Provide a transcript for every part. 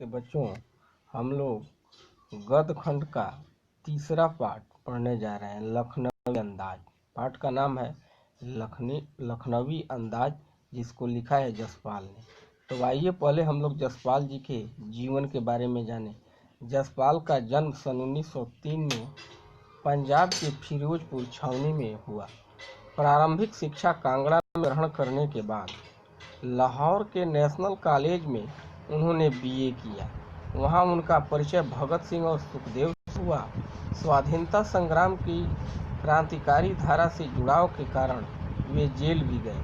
के बच्चों, हम लोग गद्य खंड का तीसरा पाठ पढ़ने जा रहे हैं। लखनवी अंदाज। पाठ का नाम है लखनवी अंदाज, जिसको लिखा है जसपाल ने। तो आइए पहले हम लोग जसपाल जी के जीवन के बारे में जानें। जसपाल का जन्म सन 1903 में पंजाब के फिरोजपुर छावनी में हुआ। प्रारंभिक शिक्षा कांगड़ा में ग्रहण करने के बाद लाहौर के नेशनल कॉलेज में उन्होंने बीए किया। वहां उनका परिचय भगत सिंह और सुखदेव से हुआ। स्वाधीनता संग्राम की क्रांतिकारी धारा से जुड़ाव के कारण वे जेल भी गए।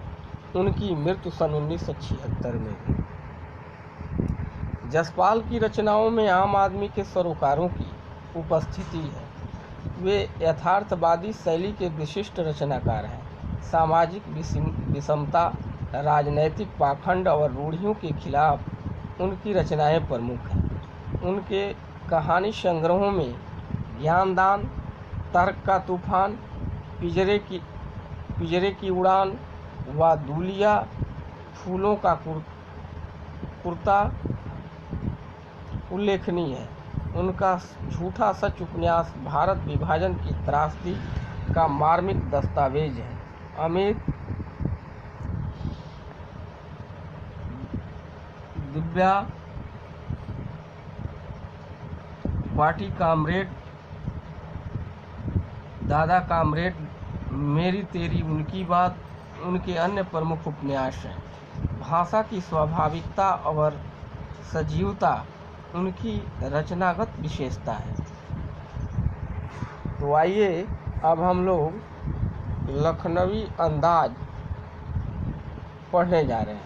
उनकी मृत्यु सन 1976 में हुई। जसपाल की रचनाओं में आम आदमी के सरोकारों की उपस्थिति है। वे यथार्थवादी शैली के विशिष्ट रचनाकार हैं। सामाजिक विषमता, राजनैतिक पाखंड और रूढ़ियों के खिलाफ उनकी रचनाएं प्रमुख हैं। उनके कहानी संग्रहों में ज्ञानदान, तर्क का तूफान, पिंजरे की उड़ान व दूलिया, फूलों का कुर्ता उल्लेखनीय है। उनका झूठा सच उपन्यास भारत विभाजन की त्रासदी का मार्मिक दस्तावेज है। अमित, दिव्या, पार्टी कामरेड, दादा कामरेड, मेरी तेरी उनकी बात उनके अन्य प्रमुख उपन्यास हैं। भाषा की स्वाभाविकता और सजीवता उनकी रचनागत विशेषता है। तो आइए अब हम लोग लखनवी अंदाज पढ़ने जा रहे हैं।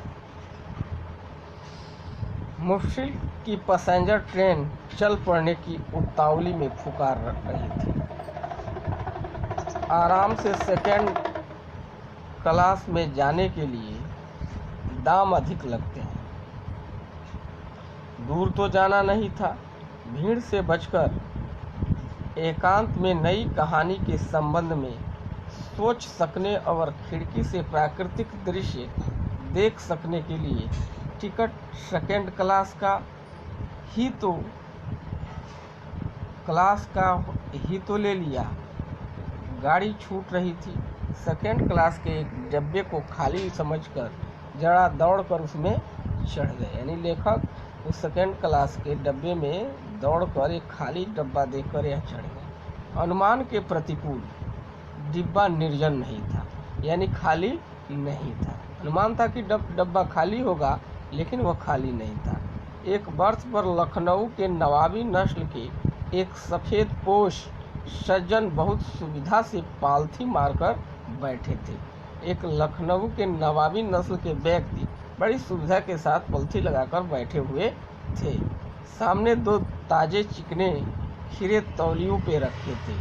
मुफस्सिल की पैसेंजर ट्रेन चल पड़ने की उतावली में पुकार रही थी। आराम से सेकंड क्लास में जाने के लिए दाम अधिक लगते हैं। दूर तो जाना नहीं था। भीड़ से बचकर एकांत में नई कहानी के संबंध में सोच सकने और खिड़की से प्राकृतिक दृश्य देख सकने के लिए टिकट सेकंड क्लास का ही तो ले लिया। गाड़ी छूट रही थी। सेकंड क्लास के एक डब्बे को खाली समझकर जरा दौड़कर उसमें चढ़ गए। यानी लेखक उस सेकंड क्लास के डब्बे में दौड़कर एक खाली डब्बा देखकर यह चढ़ गए। अनुमान के प्रतिकूल डिब्बा निर्जन नहीं था, यानी खाली नहीं था। अनुमान था कि डब्बा खाली होगा, लेकिन वह खाली नहीं था। एक बर्थ पर लखनऊ के नवाबी नस्ल के एक सफ़ेद पोश सज्जन बहुत सुविधा से पालथी मारकर बैठे थे। एक लखनऊ के नवाबी नस्ल के व्यक्ति बड़ी सुविधा के साथ पलथी लगाकर बैठे हुए थे। सामने दो ताजे चिकने खीरे तौलियों पे रखे थे।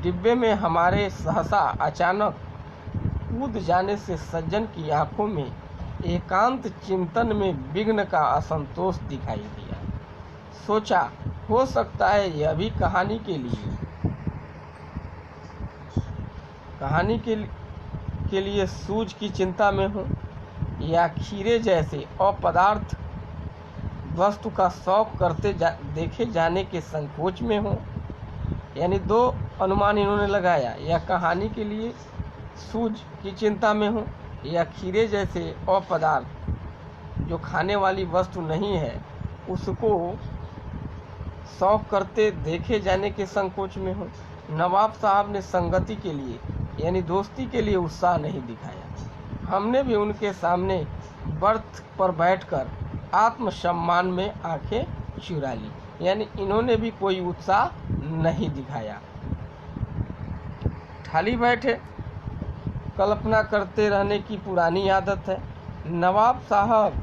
डिब्बे में हमारे सहसा अचानक कूद जाने से सज्जन की आंखों में एकांत चिंतन में विघ्न का असंतोष दिखाई दिया। सोचा, हो सकता है यह भी कहानी के लिए सूझ की चिंता में हो, या खीरे जैसे अपदार्थ वस्तु का शौक करते देखे जाने के संकोच में हो। यानी दो अनुमान इन्होंने लगाया, या कहानी के लिए सूझ की चिंता में हो, या खीरे जैसे अपदार्थ जो खाने वाली वस्तु नहीं है उसको शौक करते देखे जाने के संकोच में हो। नवाब साहब ने संगति के लिए यानी दोस्ती के लिए उत्साह नहीं दिखाया। हमने भी उनके सामने बर्थ पर बैठकर आत्मसम्मान में आंखें चुरा ली, यानी इन्होंने भी कोई उत्साह नहीं दिखाया। खाली बैठे कल्पना करते रहने की पुरानी आदत है। नवाब साहब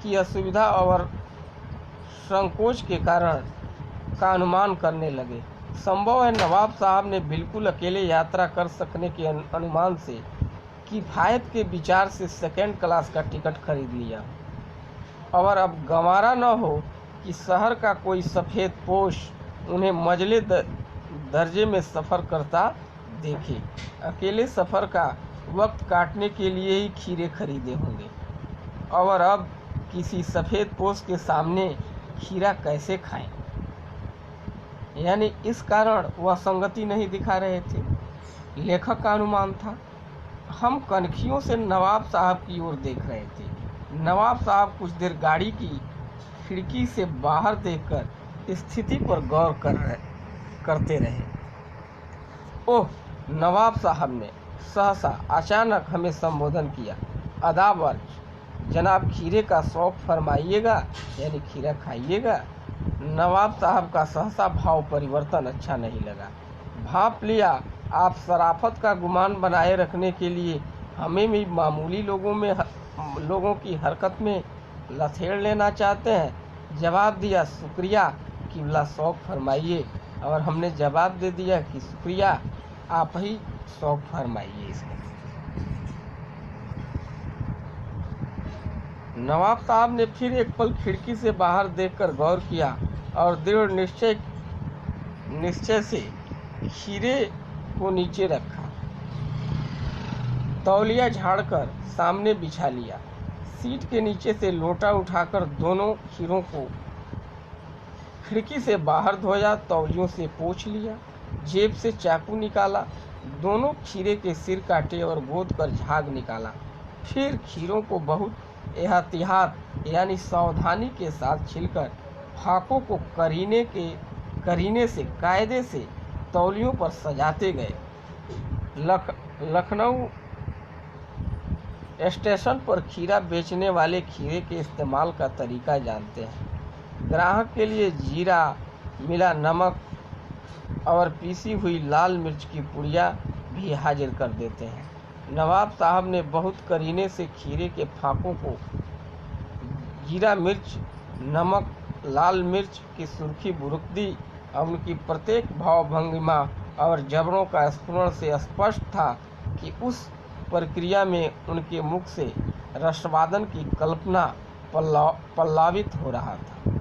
की असुविधा और संकोच के कारण का अनुमान करने लगे। संभव है नवाब साहब ने बिल्कुल अकेले यात्रा कर सकने के अनुमान से किफ़ायत के विचार से सेकंड क्लास का टिकट खरीद लिया, और अब गंवारा न हो कि शहर का कोई सफ़ेद पोश उन्हें मजले दर्जे में सफ़र करता देखे। अकेले सफ़र का वक्त काटने के लिए ही खीरे खरीदे होंगे, और अब किसी सफ़ेद पोश के सामने खीरा कैसे खाएं। यानी इस कारण वह संगति नहीं दिखा रहे थे। लेखक का अनुमान था। हम कनखियों से नवाब साहब की ओर देख रहे थे। नवाब साहब कुछ देर गाड़ी की खिड़की से बाहर देखकर स्थिति पर गौर करते रहे। ओह, नवाब साहब ने सहसा अचानक हमें संबोधन किया। अदाब जनाब, खीरे का शौक फरमाइएगा, यानी खीरा खाइएगा। नवाब साहब का सहसा भाव परिवर्तन अच्छा नहीं लगा। भाप लिया आप शराफत का गुमान बनाए रखने के लिए हमें भी मामूली लोगों की हरकत में लथेड़ लेना चाहते हैं। जवाब दिया, शुक्रिया किबला, शौक फरमाइए। और हमने जवाब दे दिया कि शुक्रिया, आप ही शौक फरमाइए इसको। नवाब साहब ने फिर एक पल खिड़की से बाहर देखकर गौर किया और दृढ़ निश्चय से खीरे को नीचे रखा, तौलिया झाड़कर सामने बिछा लिया, सीट के नीचे से लोटा उठाकर दोनों खीरों को खिड़की से बाहर धोया, तौलियों से पोंछ लिया, जेब से चाकू निकाला, दोनों खीरे के सिर काटे और गोद कर झाग निकाला। फिर खीरों को बहुत एहतियात यानी सावधानी के साथ छिलकर फाकों को करीने से कायदे से तौलियों पर सजाते गए। लखनऊ स्टेशन पर खीरा बेचने वाले खीरे के इस्तेमाल का तरीका जानते हैं। ग्राहक के लिए जीरा, मिला नमक और पीसी हुई लाल मिर्च की पुड़िया भी हाजिर कर देते हैं। नवाब साहब ने बहुत करीने से खीरे के फाकों को जीरा, मिर्च, नमक, लाल मिर्च की सुर्खी बुरुक दी और उनकी प्रत्येक भावभंगिमा और जबड़ों का स्फुरण से स्पष्ट था कि उस प्रक्रिया में उनके मुख से रसवादन की कल्पना पल्लावित हो रहा था।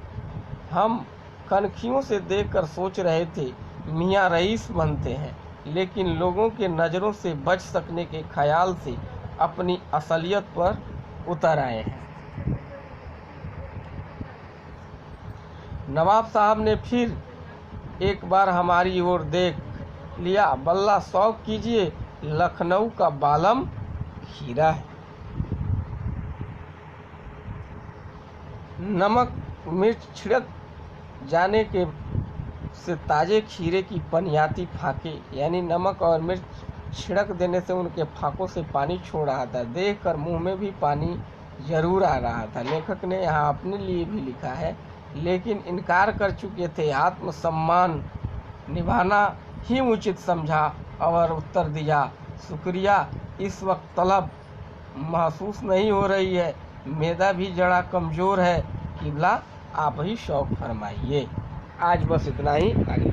हम कनखियों से देखकर सोच रहे थे मियाँ रईस बनते हैं, लेकिन लोगों के नज़रों से बच सकने के ख्याल से अपनी असलियत पर उतर आए हैं। नवाब साहब ने फिर एक बार हमारी ओर देख लिया। बल्ला, शौक कीजिए, लखनऊ का बालम खीरा है। नमक मिर्च छिड़क जाने के से ताजे खीरे की पनियाती फाके, यानी नमक और मिर्च छिड़क देने से उनके फाकों से पानी छोड़ रहा था। देखकर मुंह में भी पानी जरूर आ रहा था। लेखक ने यहाँ अपने लिए भी लिखा है, लेकिन इनकार कर चुके थे। आत्मसम्मान निभाना ही उचित समझा और उत्तर दिया, शुक्रिया, इस वक्त तलब महसूस नहीं हो रही है, मैदा भी जरा कमज़ोर है, किबला आप ही शौक फरमाइए। आज बस इतना ही, आगे